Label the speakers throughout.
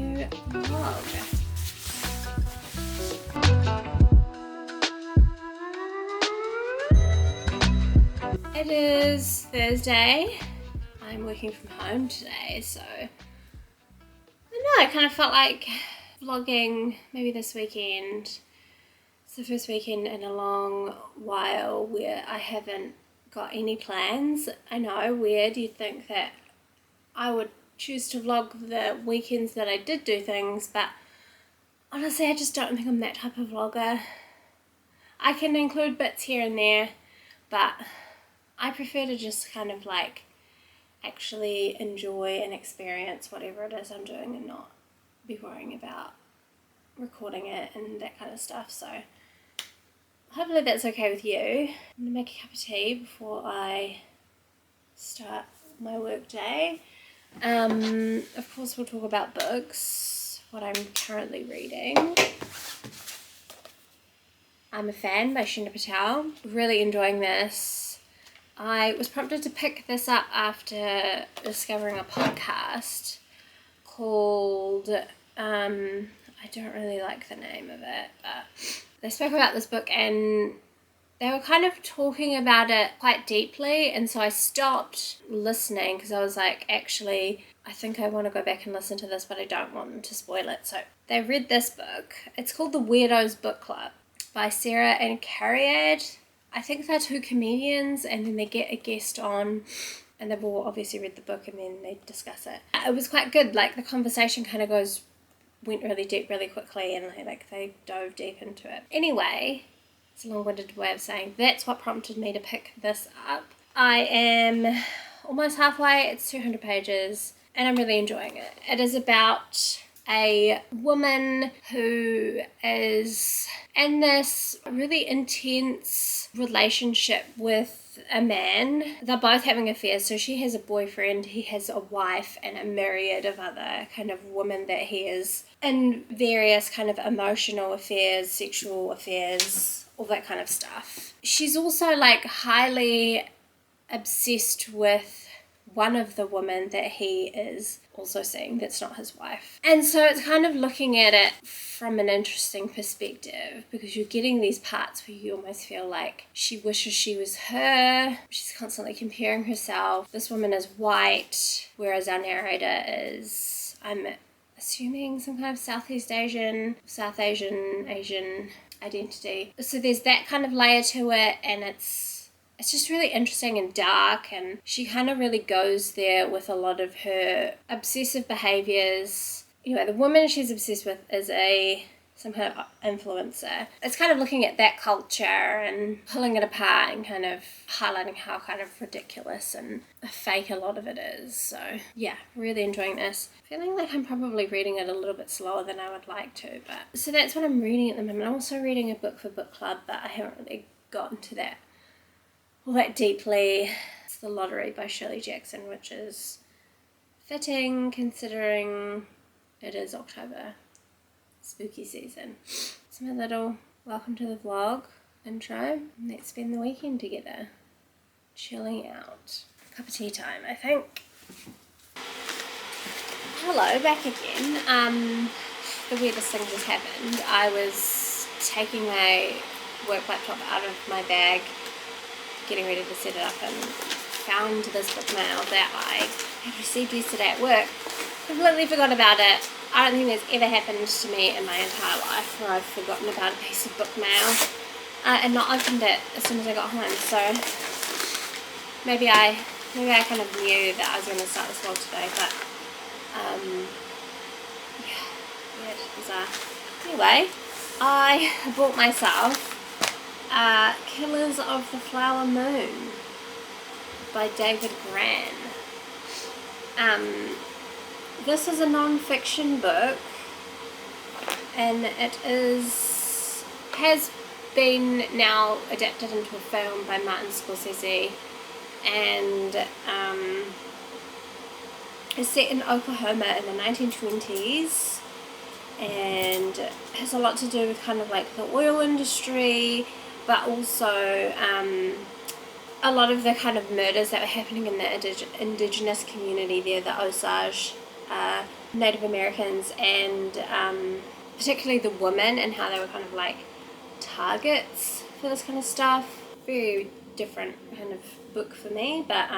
Speaker 1: new vlog. It is Thursday. I'm working from home today, so I don't know, I kind of felt like vlogging maybe this weekend. It's the first weekend in a long while where I haven't got any plans. I know, weird, you'd think that I would choose to vlog the weekends that I did do things, but honestly I just don't think I'm that type of vlogger. I can include bits here and there, but I prefer to just kind of like actually enjoy and experience whatever it is I'm doing and not be worrying about recording it and that kind of stuff. So hopefully that's okay with you. I'm gonna make a cup of tea before I start my work day. Of course we'll talk about books, what I'm currently reading. I'm a Fan by Sheena Patel. Really enjoying this. I was prompted to pick this up after discovering a podcast called, I don't really like the name of it, but they spoke about this book and they were kind of talking about it quite deeply, and so I stopped listening because I was like, actually, I think I want to go back and listen to this, but I don't want them to spoil it. So they read this book. It's called The Weirdos Book Club by Sarah and Cariad. I think they're two comedians, and then they get a guest on, and they've all obviously read the book, and then they discuss it. It was quite good. Like, the conversation kind of went really deep really quickly, and like they dove deep into it. Anyway, it's a long-winded way of saying that's what prompted me to pick this up. I am almost halfway. It's 200 pages, and I'm really enjoying it. It is about a woman who is in this really intense relationship with a man. They're both having affairs. So she has a boyfriend, he has a wife, and a myriad of other kind of women that he is in various kind of emotional affairs, sexual affairs, all that kind of stuff. She's also like highly obsessed with one of the women that he is also seeing that's not his wife. And so it's kind of looking at it from an interesting perspective, because you're getting these parts where you almost feel like she wishes she was her. She's constantly comparing herself. This woman is white, whereas our narrator is, I'm assuming, some kind of South Asian identity. So there's that kind of layer to it, and it's just really interesting and dark, and she kind of really goes there with a lot of her obsessive behaviours. You know, the woman she's obsessed with is some kind of influencer. It's kind of looking at that culture and pulling it apart and kind of highlighting how kind of ridiculous and fake a lot of it is. So yeah, really enjoying this. Feeling like I'm probably reading it a little bit slower than I would like to, but so that's what I'm reading at the moment. I'm also reading a book for book club, but I haven't really gotten to that all that deeply. It's The Lottery by Shirley Jackson, which is fitting considering it is October, spooky season. It's my little welcome to the vlog intro. Let's spend the weekend together, chilling out. Cup of tea time, I think. Hello, back again. The weirdest thing just happened. I was taking my work laptop out of my bag, getting ready to set it up, and found this book mail that I had received yesterday at work. Completely forgot about it. I don't think that's ever happened to me in my entire life where I've forgotten about a piece of book mail and not opened it as soon as I got home. So maybe I kind of knew that I was going to start this vlog today, but yeah, weird, bizarre. Anyway, I bought myself Killers of the Flower Moon by David Grann. This is a non-fiction book, and it has been now adapted into a film by Martin Scorsese, and is set in Oklahoma in the 1920s, and has a lot to do with kind of like the oil industry, but also a lot of the kind of murders that were happening in the indigenous community there, the Osage Native Americans and particularly the women and how they were kind of like targets for this kind of stuff. Very different kind of book for me, but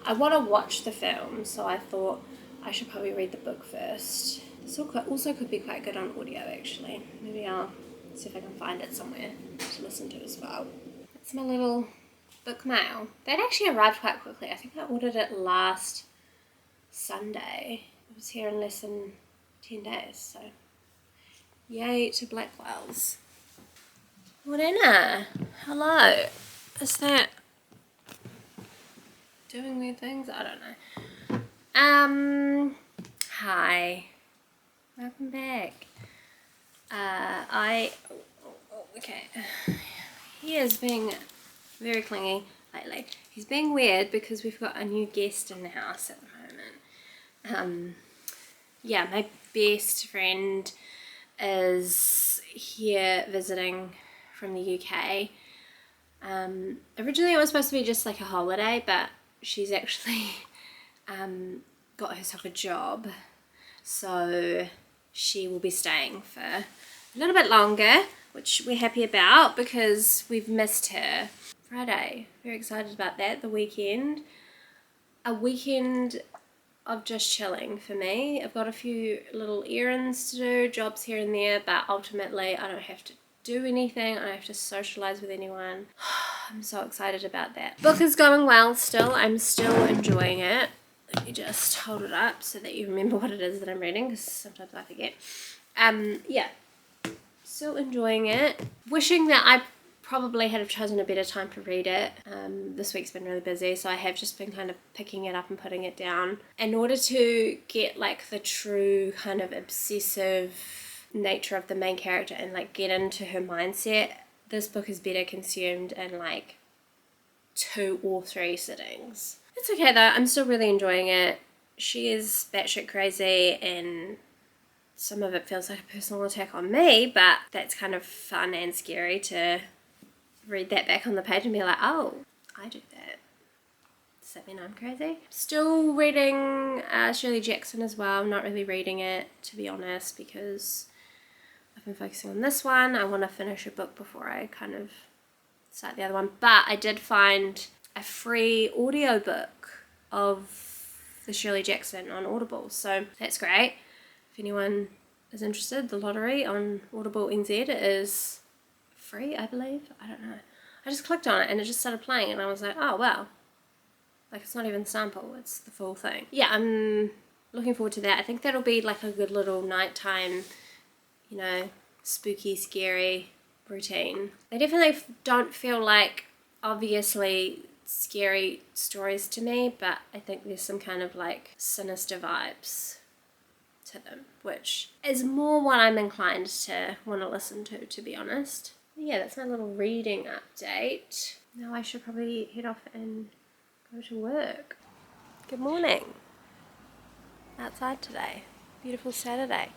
Speaker 1: I want to watch the film, so I thought I should probably read the book first. This also could be quite good on audio actually. Maybe I'll see if I can find it somewhere to listen to as well. That's my little book mail. That actually arrived quite quickly. I think I ordered it last Sunday. It was here in less than 10 days, so yay to Blackwell's. Morena, hello. Is that doing weird things? I don't know. Hi. Welcome back. Okay. He is being very clingy lately. He's being weird because we've got a new guest in the house at the moment. Yeah, my best friend is here visiting from the UK. Originally it was supposed to be just like a holiday, but she's actually got herself a job, so she will be staying for a little bit longer, which we're happy about because we've missed her. Friday, very excited about that. The weekend, a weekend of just chilling for me. I've got a few little errands to do, jobs here and there, but ultimately I don't have to do anything. I don't have to socialize with anyone. I'm so excited about that. Book is going well still. I'm still enjoying it. Let me just hold it up so that you remember what it is that I'm reading, because sometimes I forget. Yeah, still enjoying it. Wishing that I probably had have chosen a better time to read it. This week's been really busy, so I have just been kind of picking it up and putting it down. In order to get like the true kind of obsessive nature of the main character and like get into her mindset, this book is better consumed in like 2 or 3 sittings. It's okay though, I'm still really enjoying it. She is batshit crazy and some of it feels like a personal attack on me, but that's kind of fun and scary to read that back on the page and be like, oh, I do that. Does that mean I'm crazy? Still reading Shirley Jackson as well. I'm not really reading it, to be honest, because I've been focusing on this one. I want to finish a book before I kind of start the other one. But I did find a free audiobook of the Shirley Jackson on Audible, so that's great. If anyone is interested, the lottery on Audible NZ is free, I believe. I don't know. I just clicked on it and it just started playing and I was like, oh wow. Like it's not even sample, it's the full thing. Yeah, I'm looking forward to that. I think that'll be like a good little nighttime, you know, spooky, scary routine. They definitely don't feel like obviously scary stories to me, but I think there's some kind of like sinister vibes to them, which is more what I'm inclined to want to listen to be honest. Yeah, that's my little reading update. Now I should probably head off and go to work. Good morning. Outside today. Beautiful Saturday.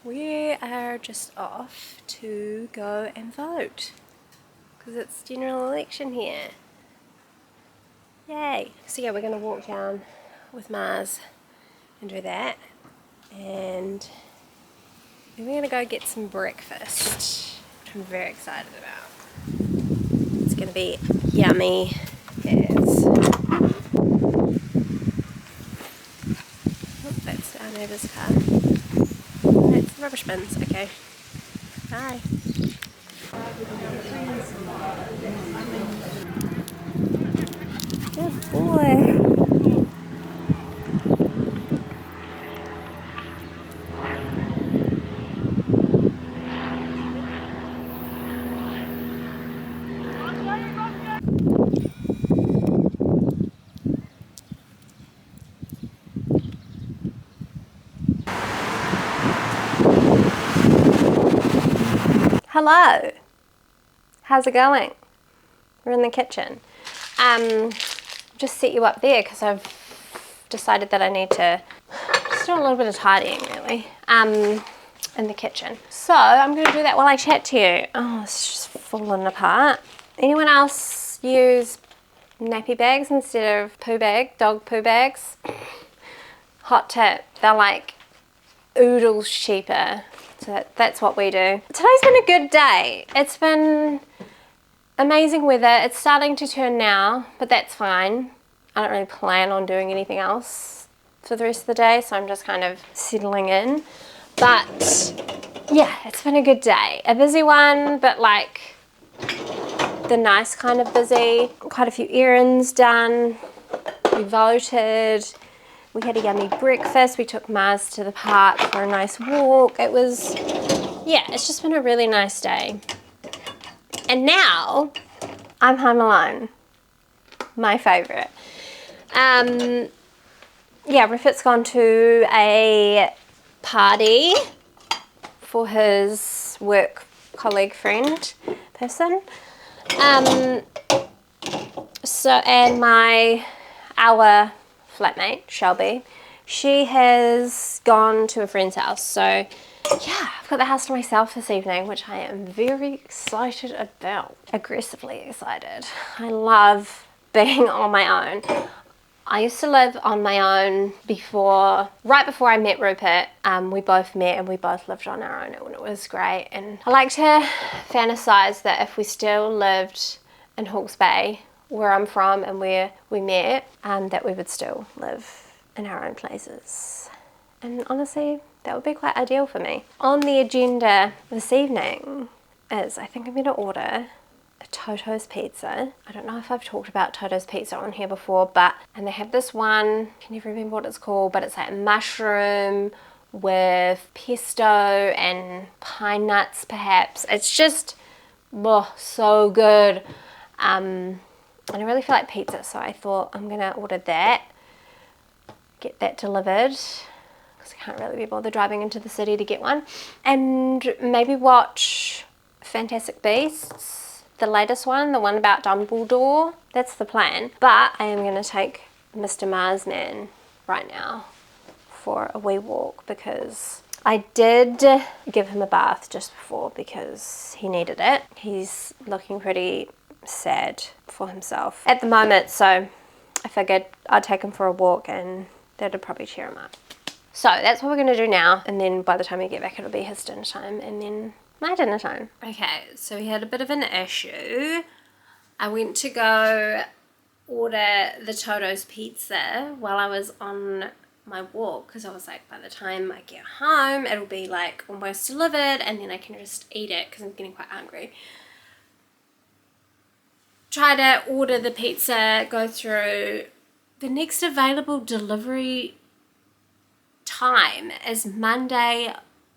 Speaker 1: We are just off to go and vote because it's general election here. Yay. So yeah, we're going to walk down with Mars and do that, and then we're going to go get some breakfast, which I'm very excited about. It's going to be yummy as... Oh, that's our neighbour's car. That's the rubbish bins. Okay. Bye. Good boy. Hello. How's it going? We're in the kitchen. Just set you up there because I've decided that I need to just do a little bit of tidying really in the kitchen. So I'm going to do that while I chat to you. Oh, it's just falling apart. Anyone else use nappy bags instead of dog poo bags? hot tip, they're like oodles cheaper. So that's what we do. Today's been a good day. It's been amazing weather. It's starting to turn now, but that's fine. I don't really plan on doing anything else for the rest of the day, so I'm just kind of settling in. But yeah, it's been a good day. A busy one, but like the nice kind of busy. Quite a few errands done. We voted. We had a yummy breakfast. We took Mars to the park for a nice walk. It was, yeah, it's just been a really nice day. And now I'm home alone. My favourite. Yeah, Riffat's gone to a party for his work colleague friend person. And our flatmate, Shelby, she has gone to a friend's house. So yeah, I've got the house to myself this evening, which I am very excited about. Aggressively excited. I love being on my own. I used to live on my own right before I met Rupert. We both met and we both lived on our own, and it was great. And I like to fantasize that if we still lived in Hawke's Bay, where I'm from and where we met, that we would still live in our own places. And honestly, that would be quite ideal for me. On the agenda this evening is, I think I'm going to order a Toto's pizza. I don't know if I've talked about Toto's pizza on here before, and they have this one, I can never remember what it's called, but it's like mushroom with pesto and pine nuts perhaps. It's just, so good. And I really feel like pizza, so I thought I'm gonna order that, get that delivered, because I can't really be bothered driving into the city to get one, and maybe watch Fantastic Beasts, the latest one, the one about Dumbledore. That's the plan. But I am gonna take Mr. Marsman right now for a wee walk, because I did give him a bath just before because he needed it. He's looking pretty sad for himself at the moment, so I figured I'd take him for a walk and that'd probably cheer him up. So that's what we're going to do now, and then by the time we get back it'll be his dinner time and then my dinner time. Okay, so we had a bit of an issue. I went to go order the Toto's pizza while I was on my walk, because I was like, by the time I get home it'll be like almost delivered and then I can just eat it because I'm getting quite hungry. Try to order the pizza, go through. The next available delivery time is Monday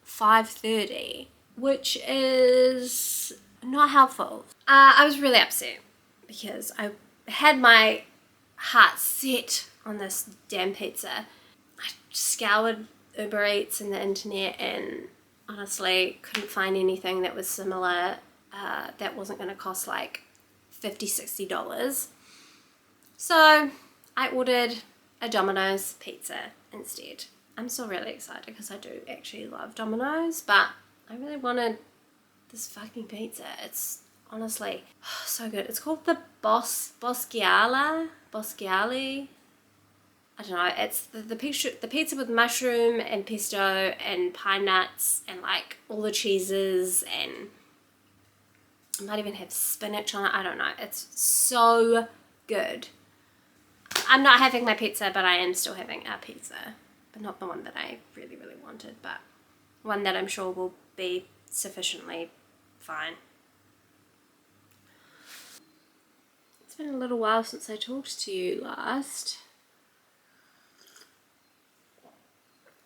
Speaker 1: 5:30, which is not helpful. I was really upset because I had my heart set on this damn pizza. I scoured Uber Eats and the internet and honestly couldn't find anything that was similar, that wasn't going to cost like $50-$60. So I ordered a Domino's pizza instead. I'm still really excited because I do actually love Domino's, but I really wanted this fucking pizza. It's honestly so good. It's called the Boschiali. I don't know. It's the pizza with mushroom and pesto and pine nuts and like all the cheeses, and it might even have spinach on it. I don't know. It's so good. I'm not having my pizza, but I am still having a pizza. But not the one that I really, really wanted, but one that I'm sure will be sufficiently fine. It's been a little while since I talked to you last.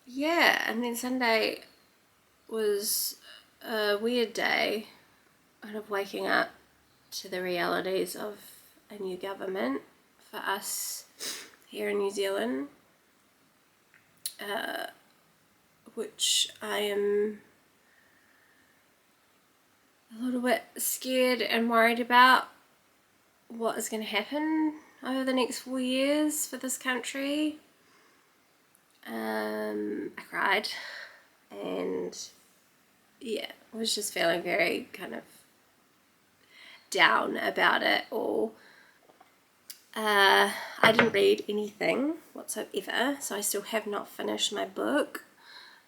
Speaker 1: Yeah, and then Sunday was a weird day, kind of waking up to the realities of a new government for us here in New Zealand, which I am a little bit scared and worried about what is going to happen over the next 4 years for this country. I cried and yeah, I was just feeling very kind of down about it all. I didn't read anything whatsoever, so I still have not finished my book.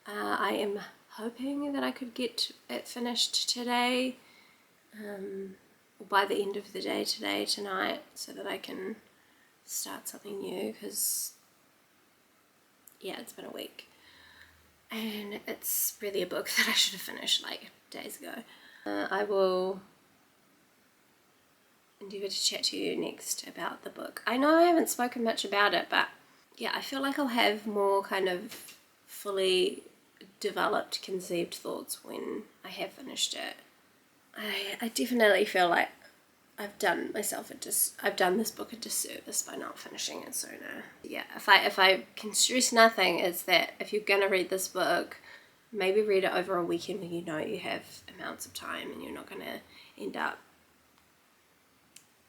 Speaker 1: I am hoping that I could get it finished today, or by the end of the day today, tonight, so that I can start something new, because yeah, it's been a week and it's really a book that I should have finished like days ago. I will endeavour to chat to you next about the book. I know I haven't spoken much about it, but yeah, I feel like I'll have more kind of fully developed, conceived thoughts when I have finished it. I definitely feel like I've done this book a disservice by not finishing it sooner. Yeah, if I can stress nothing, it's that if you're gonna read this book, maybe read it over a weekend when you know you have amounts of time and you're not gonna end up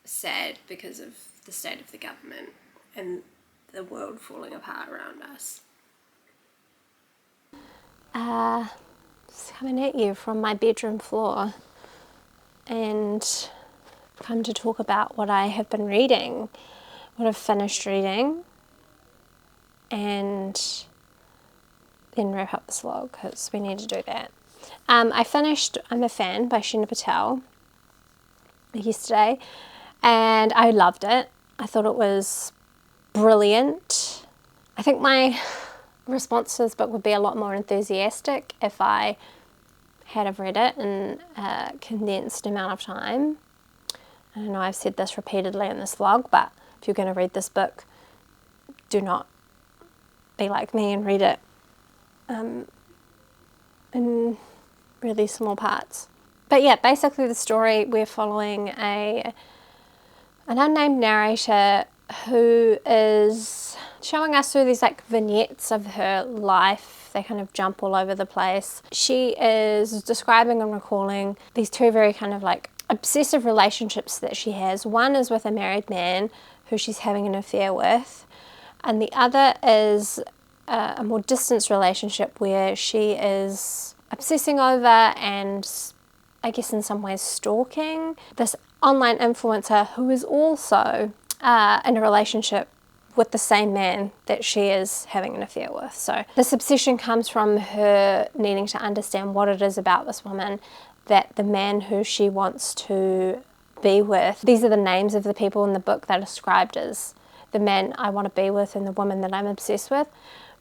Speaker 1: sad because of the state of the government and the world falling apart around us.
Speaker 2: Just coming at you from my bedroom floor, and come to talk about what I have been reading, what I've finished reading, and then wrap up this vlog because we need to do that. I finished I'm a Fan by Sheena Patel yesterday, and I loved it. I thought it was brilliant. I think my response to this book would be a lot more enthusiastic if I had have read it in a condensed amount of time. I know I've said this repeatedly in this vlog, but if you're going to read this book, do not be like me and read it in really small parts. But yeah, basically the story, we're following an unnamed narrator who is showing us through these like vignettes of her life. They kind of jump all over the place. She is describing and recalling these two very kind of like obsessive relationships that she has. One is with a married man who she's having an affair with, and the other is a more distant relationship where she is obsessing over and I guess in some ways stalking this online influencer who is also in a relationship with the same man that she is having an affair with. So this obsession comes from her needing to understand what it is about this woman that the man who she wants to be with, these are the names of the people in the book that are described as the man I want to be with and the woman that I'm obsessed with,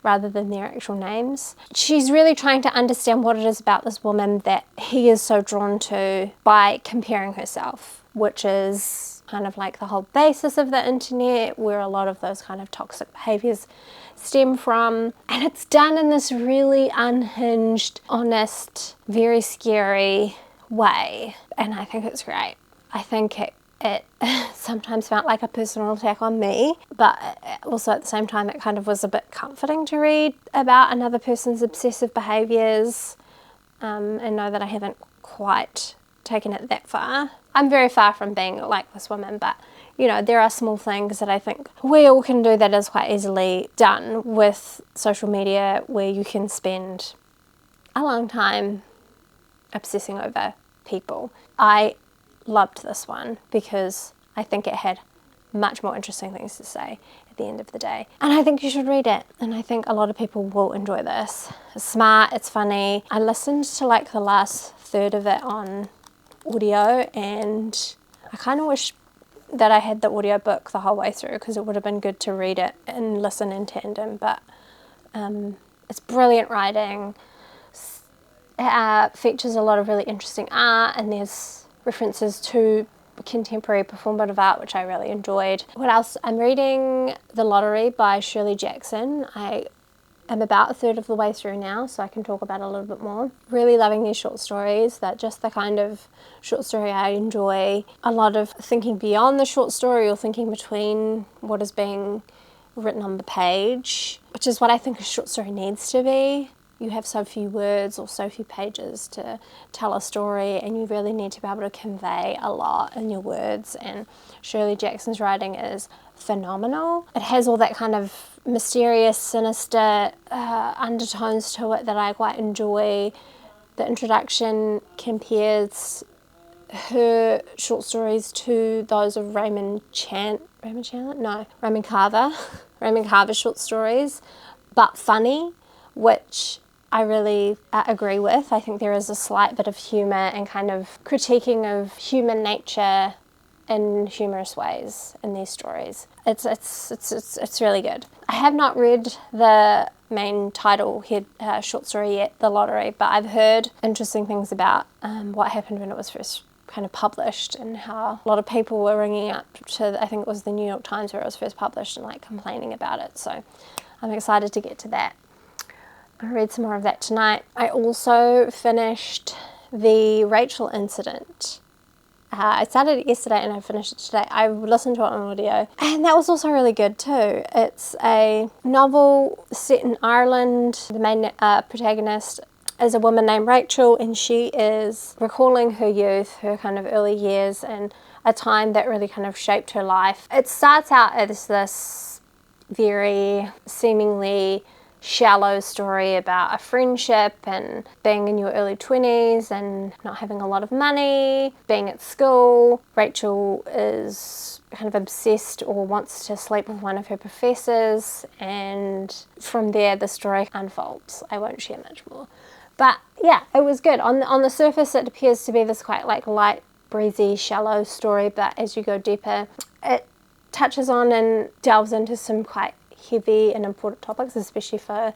Speaker 2: rather than their actual names. She's really trying to understand what it is about this woman that he is so drawn to by comparing herself, which is kind of like the whole basis of the internet, where a lot of those kind of toxic behaviors stem from. And it's done in this really unhinged, honest, very scary way. And I think it's great. I think it sometimes felt like a personal attack on me, but also at the same time it kind of was a bit comforting to read about another person's obsessive behaviours, and know that I haven't quite taken it that far. I'm very far from being like this woman, but you know, there are small things that I think we all can do that is quite easily done with social media, where you can spend a long time obsessing over people. I loved this one because I think it had much more interesting things to say at the end of the day. And I think you should read it. And I think a lot of people will enjoy this. It's smart, it's funny. I listened to like the last third of it on audio, and I kind of wish that I had the audiobook the whole way through, because it would have been good to read it and listen in tandem. But it's brilliant writing. It features a lot of really interesting art, and there's references to contemporary performative art, which I really enjoyed. What else? I'm reading The Lottery by Shirley Jackson. I am about a third of the way through now, so I can talk about it a little bit more. Really loving these short stories. That just the kind of short story I enjoy. A lot of thinking beyond the short story, or thinking between what is being written on the page, which is what I think a short story needs to be. You have so few words or so few pages to tell a story, and you really need to be able to convey a lot in your words, and Shirley Jackson's writing is phenomenal. It has all that kind of mysterious, sinister undertones to it that I quite enjoy. The introduction compares her short stories to those of Raymond Carver. Raymond Carver short stories, but funny, which I really agree with. I think there is a slight bit of humour and kind of critiquing of human nature in humorous ways in these stories. It's really good. I have not read the main title short story yet, The Lottery, but I've heard interesting things about what happened when it was first kind of published, and how a lot of people were ringing up to, I think it was the New York Times where it was first published, and like complaining about it. So I'm excited to get to that. I'll read some more of that tonight. I also finished The Rachel Incident. I started it yesterday and I finished it today. I listened to it on audio, and that was also really good too. It's a novel set in Ireland. The main protagonist is a woman named Rachel, and she is recalling her youth, her kind of early years, and a time that really kind of shaped her life. It starts out as this very seemingly shallow story about a friendship and being in your early 20s and not having a lot of money, being at school. Rachel is kind of obsessed or wants to sleep with one of her professors, and from there the story unfolds. I won't share much more. But yeah, it was good. On the surface it appears to be this quite like light, breezy, shallow story, but as you go deeper, it touches on and delves into some quite heavy and important topics, especially for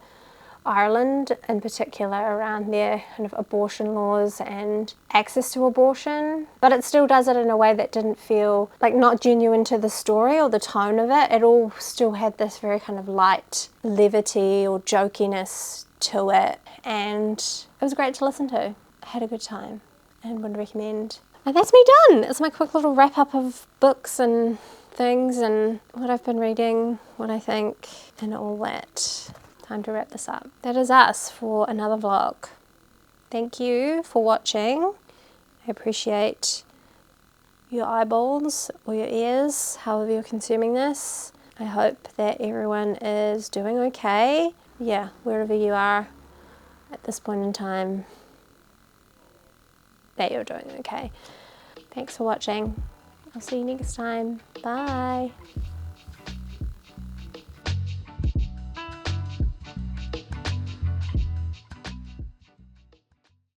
Speaker 2: Ireland in particular, around their kind of abortion laws and access to abortion. But it still does it in a way that didn't feel like not genuine to the story or the tone of it. It all still had this very kind of light levity or jokiness to it, and it was great to listen to. I had a good time and would recommend. And that's me done. It's my quick little wrap up of books and things and what I've been reading, what I think, and all that. Time to wrap this up. That is us for another vlog. Thank you for watching. I appreciate your eyeballs or your ears, however you're consuming this. I hope that everyone is doing okay. Yeah, wherever you are at this point in time, that you're doing okay. Thanks for watching. I'll see you next time. Bye.